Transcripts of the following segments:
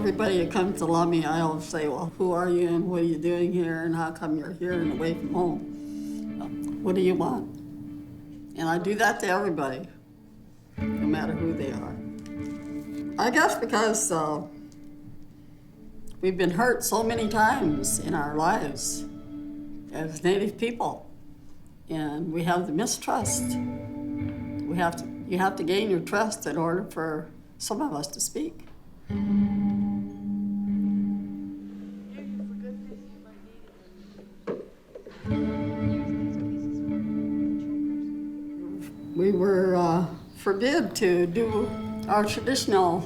Everybody that comes to love me, I always say, well, who are you and what are you doing here and how come you're here and away from home? What do you want? And I do that to everybody, no matter who they are. I guess because we've been hurt so many times in our lives as Native people, and we have the mistrust. You have to gain your trust in order for some of us to speak. We were forbid to do our traditional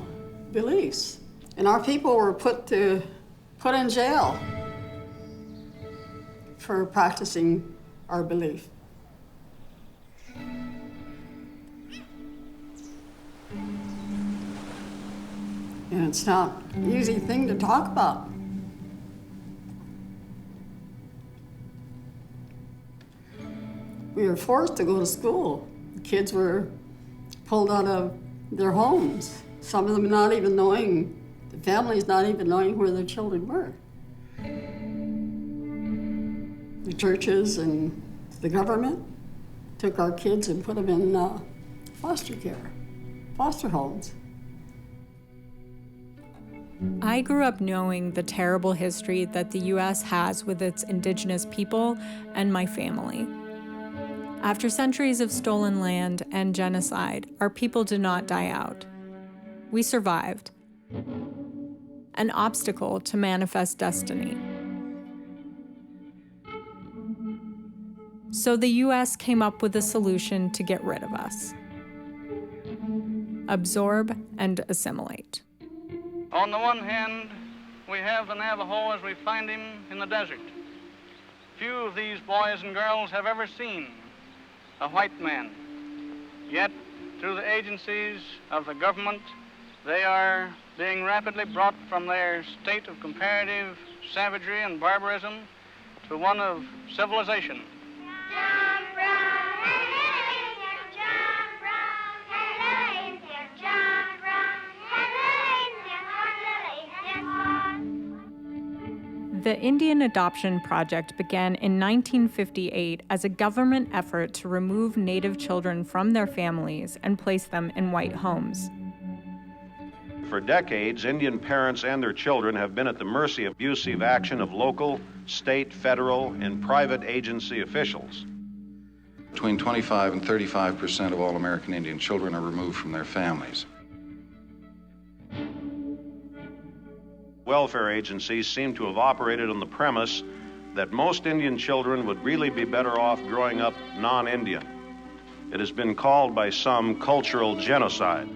beliefs, and our people were put in jail for practicing our belief. And it's not an easy thing to talk about. We were forced to go to school. The kids were pulled out of their homes. Some of them not even knowing, the families not even knowing where their children were. The churches and the government took our kids and put them in foster care, foster homes. I grew up knowing the terrible history that the U.S. has with its indigenous people and my family. After centuries of stolen land and genocide, our people did not die out. We survived. An obstacle to manifest destiny. So the U.S. came up with a solution to get rid of us. Absorb and assimilate. On the one hand, we have the Navajo as we find him in the desert. Few of these boys and girls have ever seen a white man. Yet, through the agencies of the government, they are being rapidly brought from their state of comparative savagery and barbarism to one of civilization. John Brown, hello, Indian, John Brown, hello, Indian, John Brown, hello, Indian, Indian. The Indian Adoption Project began in 1958 as a government effort to remove Native children from their families and place them in white homes. For decades, Indian parents and their children have been at the mercy of abusive action of local, state, federal, and private agency officials. Between 25% and 35% of all American Indian children are removed from their families. Welfare agencies seem to have operated on the premise that most Indian children would really be better off growing up non-Indian. It has been called by some cultural genocide.